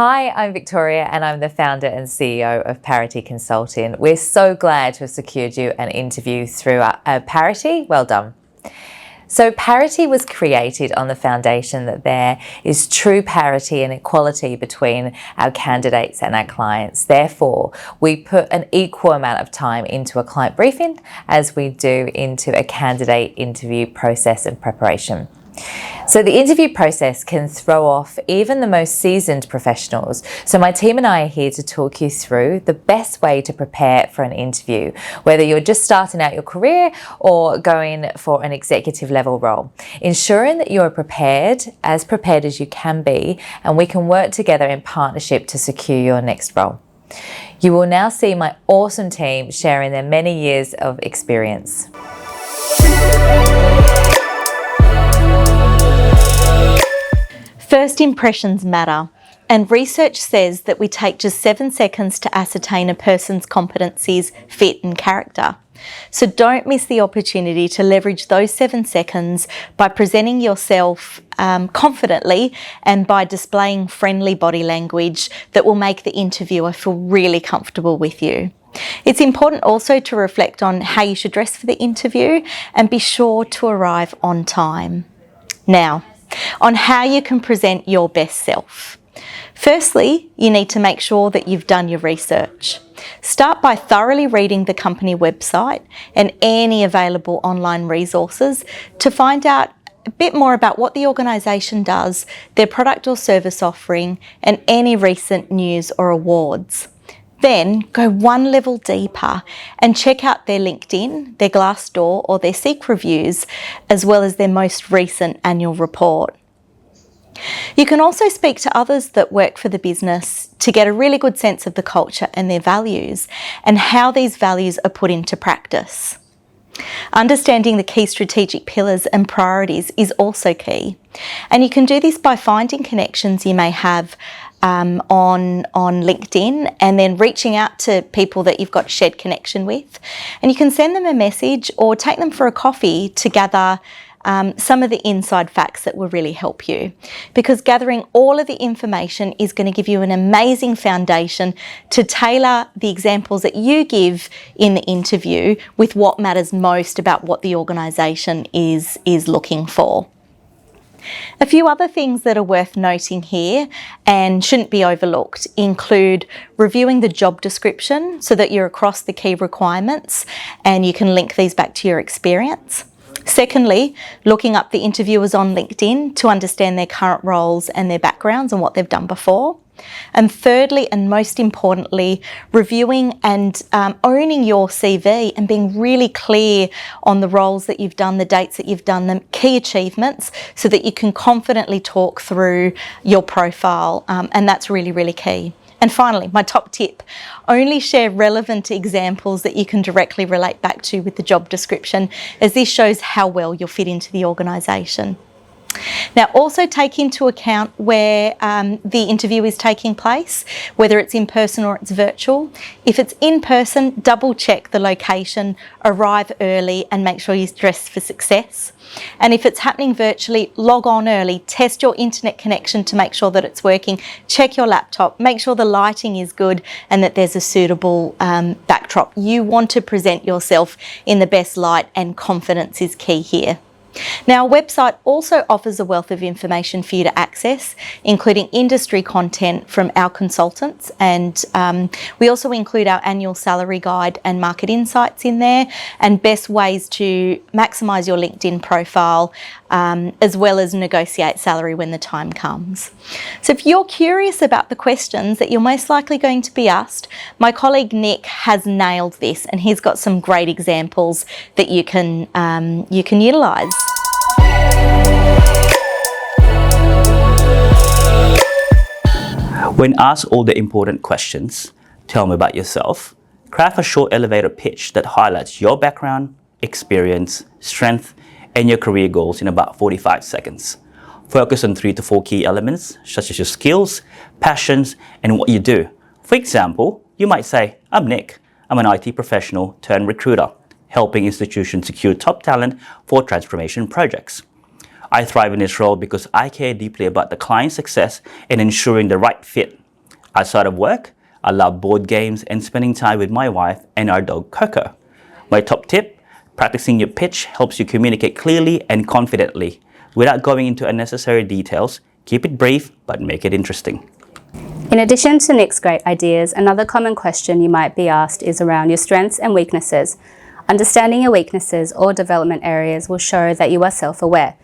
Hi, I'm Victoria and I'm the founder and CEO of Parity Consulting. We're so glad to have secured you an interview through Parity. Well done. So Parity was created on the foundation that there is true parity and equality between our candidates and our clients. Therefore, we put an equal amount of time into a client briefing as we do into a candidate interview process and preparation. So the interview process can throw off even the most seasoned professionals. So my team and I are here to talk you through the best way to prepare for an interview, whether you're just starting out your career or going for an executive level role. Ensuring that you're prepared as you can be, and we can work together in partnership to secure your next role. You will now see my awesome team sharing their many years of experience. First impressions matter, and research says that we take just 7 seconds to ascertain a person's competencies, fit and character. So don't miss the opportunity to leverage those 7 seconds by presenting yourself confidently and by displaying friendly body language that will make the interviewer feel really comfortable with you. It's important also to reflect on how you should dress for the interview and be sure to arrive on time. Now, on how you can present your best self. Firstly, you need to make sure that you've done your research. Start by thoroughly reading the company website and any available online resources to find out a bit more about what the organisation does, their product or service offering, and any recent news or awards. Then go one level deeper and check out their LinkedIn, their Glassdoor or their Seek reviews, as well as their most recent annual report. You can also speak to others that work for the business to get a really good sense of the culture and their values and how these values are put into practice. Understanding the key strategic pillars and priorities is also key. And you can do this by finding connections you may have on LinkedIn and then reaching out to people that you've got a shared connection with. And you can send them a message or take them for a coffee to gather some of the inside facts that will really help you. Because gathering all of the information is going to give you an amazing foundation to tailor the examples that you give in the interview with what matters most about what the organisation is looking for. A few other things that are worth noting here and shouldn't be overlooked include reviewing the job description so that you're across the key requirements and you can link these back to your experience. Secondly, looking up the interviewers on LinkedIn to understand their current roles and their backgrounds and what they've done before. And thirdly, and most importantly, reviewing and owning your CV and being really clear on the roles that you've done, the dates that you've done them, key achievements, so that you can confidently talk through your profile. And that's really, really key. And finally, my top tip, only share relevant examples that you can directly relate back to with the job description, as this shows how well you'll fit into the organisation. Now, also take into account where the interview is taking place, whether it's in person or it's virtual. If it's in person, double check the location, arrive early and make sure you're dressed for success. And if it's happening virtually, log on early, test your internet connection to make sure that it's working, check your laptop, make sure the lighting is good and that there's a suitable backdrop. You want to present yourself in the best light, and confidence is key here. Now, our website also offers a wealth of information for you to access, including industry content from our consultants, and we also include our annual salary guide and market insights in there, and best ways to maximise your LinkedIn profile, as well as negotiate salary when the time comes. So if you're curious about the questions that you're most likely going to be asked, my colleague Nick has nailed this, and he's got some great examples that you can utilise. When asked all the important questions, tell me about yourself, craft a short elevator pitch that highlights your background, experience, strength, and your career goals in about 45 seconds. Focus on 3 to 4 key elements, such as your skills, passions, and what you do. For example, you might say, I'm Nick. I'm an IT professional turned recruiter, helping institutions secure top talent for transformation projects. I thrive in this role because I care deeply about the client's success and ensuring the right fit Outside of work, I love board games and spending time with my wife and our dog Coco. My top tip, practicing your pitch helps you communicate clearly and confidently. Without going into unnecessary details, keep it brief but make it interesting. In addition to Nick's great ideas, another common question you might be asked is around your strengths and weaknesses. Understanding your weaknesses or development areas will show that you are self-aware.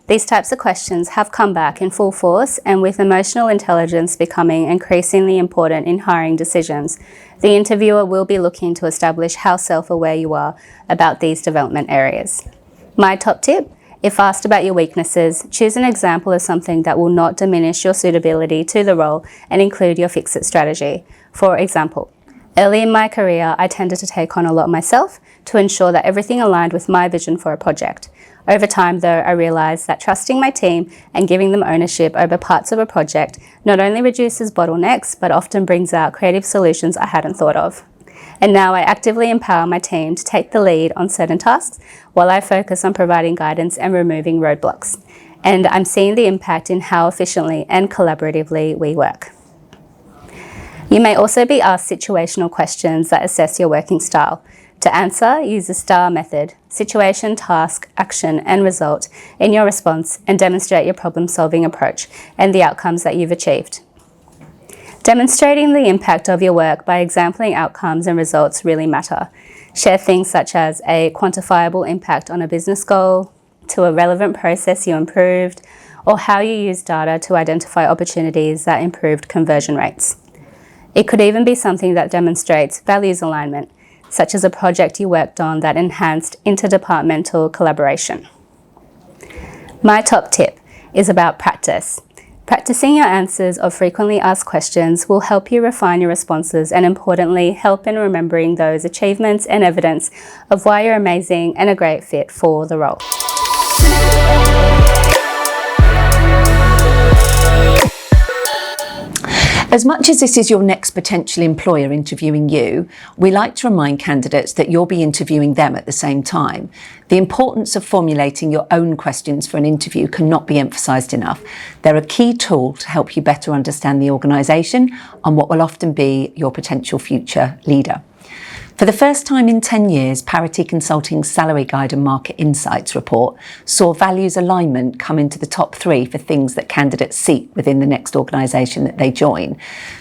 These types of questions have come back in full force, and with emotional intelligence becoming increasingly important in hiring decisions, the interviewer will be looking to establish how self-aware you are about these development areas. My top tip: if asked about your weaknesses, choose an example of something that will not diminish your suitability to the role and include your fix-it strategy. For example, early in my career, I tended to take on a lot myself to ensure that everything aligned with my vision for a project. Over time, though, I realised that trusting my team and giving them ownership over parts of a project not only reduces bottlenecks, but often brings out creative solutions I hadn't thought of. And now I actively empower my team to take the lead on certain tasks while I focus on providing guidance and removing roadblocks. And I'm seeing the impact in how efficiently and collaboratively we work. You may also be asked situational questions that assess your working style. To answer, use the STAR method: situation, task, action, and result in your response, and demonstrate your problem-solving approach and the outcomes that you've achieved. Demonstrating the impact of your work by exempling outcomes and results really matter. Share things such as a quantifiable impact on a business goal, to a relevant process you improved, or how you use data to identify opportunities that improved conversion rates. It could even be something that demonstrates values alignment, such as a project you worked on that enhanced interdepartmental collaboration. My top tip is about practice. Practicing your answers of frequently asked questions will help you refine your responses and, importantly, help in remembering those achievements and evidence of why you're amazing and a great fit for the role. As much as this is your next potential employer interviewing you, we like to remind candidates that you'll be interviewing them at the same time. The importance of formulating your own questions for an interview cannot be emphasised enough. They're a key tool to help you better understand the organisation and what will often be your potential future leader. For the first time in 10 years, Parity Consulting's Salary Guide and Market Insights report saw values alignment come into the top 3 for things that candidates seek within the next organisation that they join.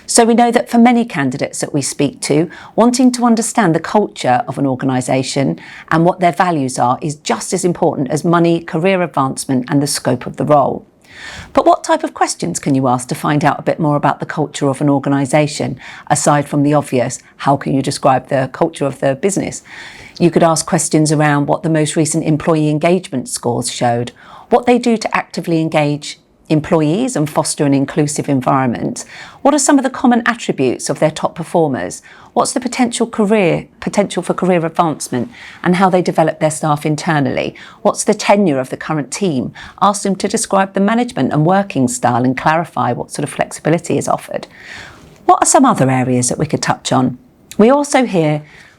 So we know that for many candidates that we speak to, wanting to understand the culture of an organisation and what their values are is just as important as money, career advancement and the scope of the role. But what type of questions can you ask to find out a bit more about the culture of an organisation, aside from the obvious, how can you describe the culture of the business? You could ask questions around what the most recent employee engagement scores showed, what they do to actively engage employees and foster an inclusive environment. What are some of the common attributes of their top performers? What's the potential for career advancement and how they develop their staff internally? What's the tenure of the current team? Ask them to describe the management and working style and clarify what sort of flexibility is offered. What are some other areas that we could touch on? We also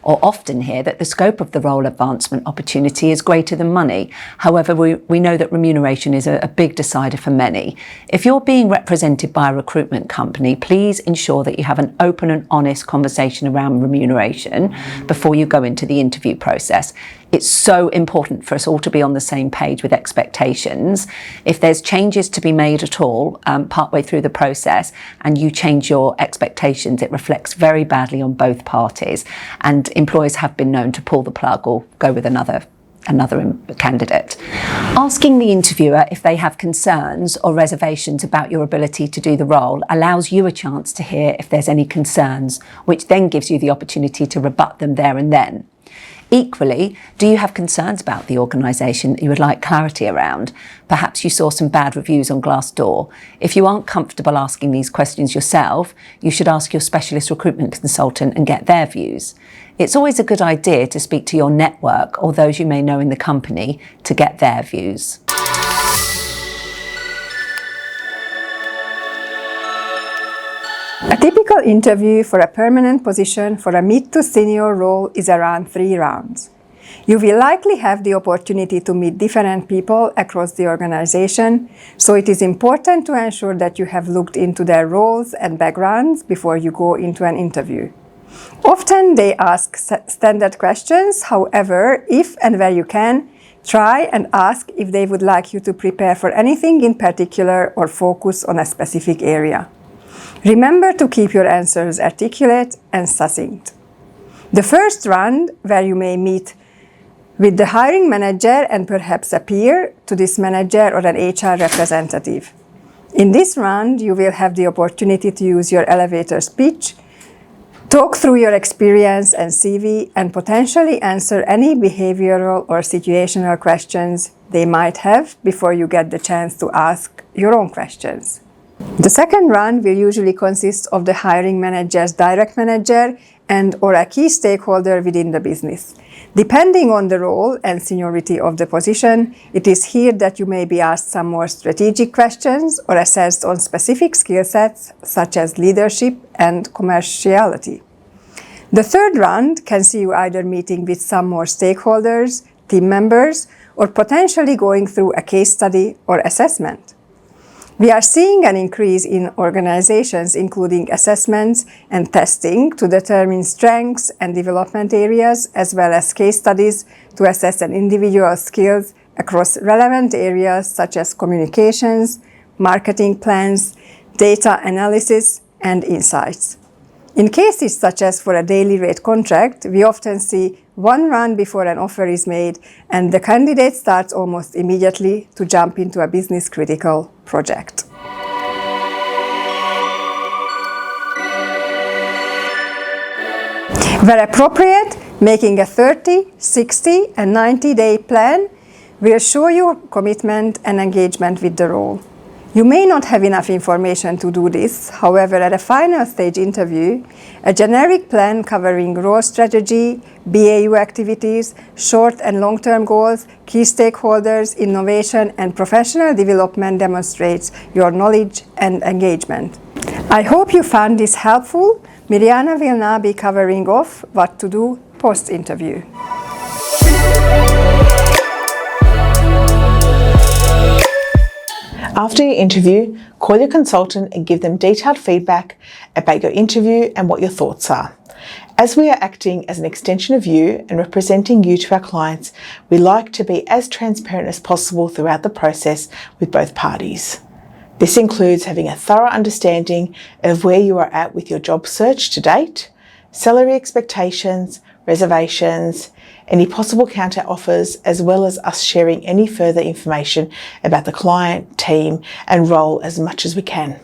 often hear that the scope of the role advancement opportunity is greater than money. However, we know that remuneration is a big decider for many. If you're being represented by a recruitment company, please ensure that you have an open and honest conversation around remuneration before you go into the interview process. It's so important for us all to be on the same page with expectations. If there's changes to be made at all partway through the process and you change your expectations, it reflects very badly on both parties, and employers have been known to pull the plug or go with another candidate. Asking the interviewer if they have concerns or reservations about your ability to do the role allows you a chance to hear if there's any concerns, which then gives you the opportunity to rebut them there and then. Equally, do you have concerns about the organisation that you would like clarity around? Perhaps you saw some bad reviews on Glassdoor. If you aren't comfortable asking these questions yourself, you should ask your specialist recruitment consultant and get their views. It's always a good idea to speak to your network or those you may know in the company to get their views. A typical interview for a permanent position for a mid to senior role is around 3 rounds. You will likely have the opportunity to meet different people across the organization, so it is important to ensure that you have looked into their roles and backgrounds before you go into an interview. Often they ask standard questions, however, if and where you can, try and ask if they would like you to prepare for anything in particular or focus on a specific area. Remember to keep your answers articulate and succinct. The first round, where you may meet with the hiring manager and perhaps a peer to this manager or an HR representative. In this round, you will have the opportunity to use your elevator speech, talk through your experience and CV, and potentially answer any behavioral or situational questions they might have before you get the chance to ask your own questions. The second round will usually consist of the hiring manager's direct manager and or a key stakeholder within the business. Depending on the role and seniority of the position, it is here that you may be asked some more strategic questions or assessed on specific skill sets such as leadership and commerciality. The third round can see you either meeting with some more stakeholders, team members, or potentially going through a case study or assessment. We are seeing an increase in organizations including assessments and testing to determine strengths and development areas, as well as case studies to assess an individual's skills across relevant areas such as communications, marketing plans, data analysis, and insights. In cases such as for a daily rate contract, we often see one round before an offer is made, and the candidate starts almost immediately to jump into a business-critical project. Where appropriate, making a 30, 60, and 90-day plan will show your commitment and engagement with the role. You may not have enough information to do this. However, at a final stage interview, a generic plan covering role strategy, BAU activities, short and long-term goals, key stakeholders, innovation, and professional development demonstrates your knowledge and engagement. I hope you found this helpful. Mirjana will now be covering off what to do post-interview. After your interview, call your consultant and give them detailed feedback about your interview and what your thoughts are. As we are acting as an extension of you and representing you to our clients, we like to be as transparent as possible throughout the process with both parties. This includes having a thorough understanding of where you are at with your job search to date, salary expectations, reservations, any possible counter offers, as well as us sharing any further information about the client, team, and role as much as we can.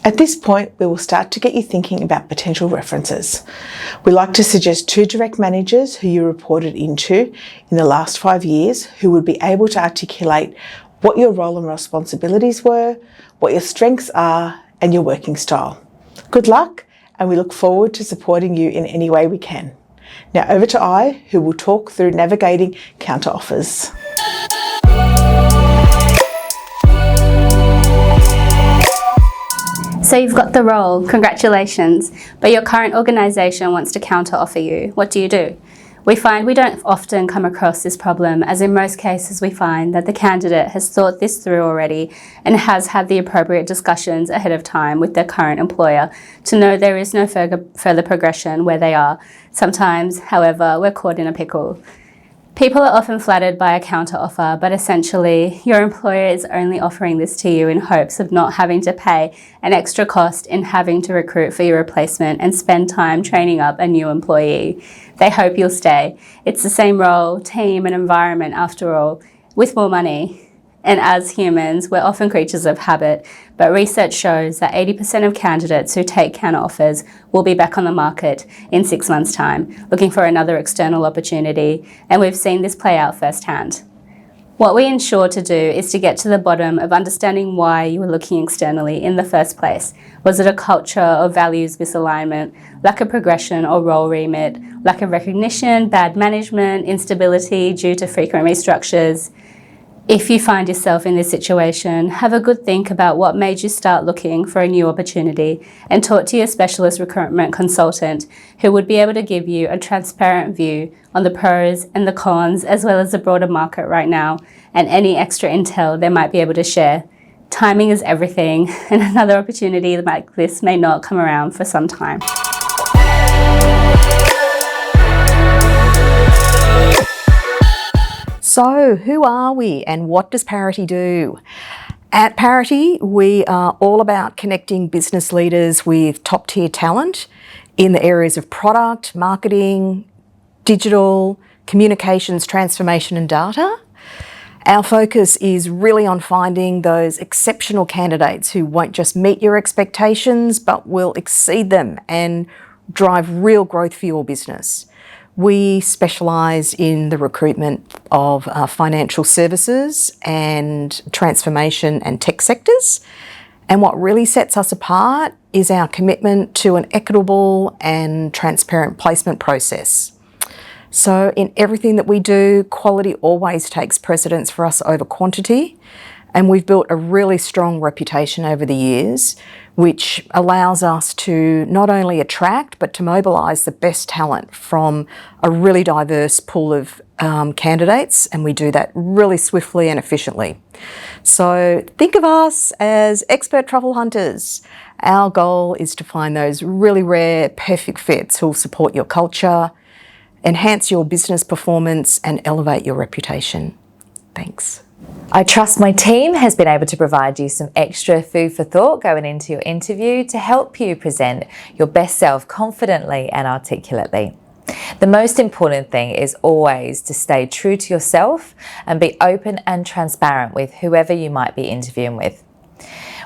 At this point, we will start to get you thinking about potential references. We like to suggest 2 direct managers who you reported into in the last 5 years who would be able to articulate what your role and responsibilities were, what your strengths are, and your working style. Good luck, and we look forward to supporting you in any way we can. Now over to I, who will talk through navigating counter offers. So you've got the role, congratulations, but your current organisation wants to counter offer you. What do? We find we don't often come across this problem, as in most cases we find that the candidate has thought this through already and has had the appropriate discussions ahead of time with their current employer to know there is no further progression where they are. Sometimes, however, we're caught in a pickle. People are often flattered by a counter offer, but essentially your employer is only offering this to you in hopes of not having to pay an extra cost in having to recruit for your replacement and spend time training up a new employee. They hope you'll stay. It's the same role, team, and environment after all, with more money. And as humans, we're often creatures of habit, but research shows that 80% of candidates who take counter offers will be back on the market in 6 months' time, looking for another external opportunity, and we've seen this play out firsthand. What we ensure to do is to get to the bottom of understanding why you were looking externally in the first place. Was it a culture or values misalignment, lack of progression or role remit, lack of recognition, bad management, instability due to frequent restructures? If you find yourself in this situation, have a good think about what made you start looking for a new opportunity and talk to your specialist recruitment consultant who would be able to give you a transparent view on the pros and the cons as well as the broader market right now and any extra intel they might be able to share. Timing is everything, and another opportunity like this may not come around for some time. So, who are we and what does Parity do? At Parity, we are all about connecting business leaders with top-tier talent in the areas of product, marketing, digital, communications, transformation and data. Our focus is really on finding those exceptional candidates who won't just meet your expectations but will exceed them and drive real growth for your business. We specialise in the recruitment of financial services and transformation and tech sectors. And what really sets us apart is our commitment to an equitable and transparent placement process. So in everything that we do, quality always takes precedence for us over quantity. And we've built a really strong reputation over the years, which allows us to not only attract, but to mobilise the best talent from a really diverse pool of candidates. And we do that really swiftly and efficiently. So think of us as expert truffle hunters. Our goal is to find those really rare, perfect fits who'll support your culture, enhance your business performance and elevate your reputation. Thanks. I trust my team has been able to provide you some extra food for thought going into your interview to help you present your best self confidently and articulately. The most important thing is always to stay true to yourself and be open and transparent with whoever you might be interviewing with.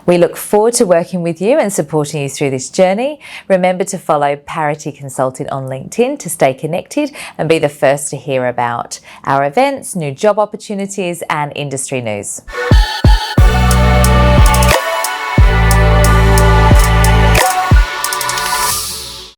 We look forward to working with you and supporting you through this journey. Remember to follow Parity Consulting on LinkedIn to stay connected and be the first to hear about our events, new job opportunities and industry news.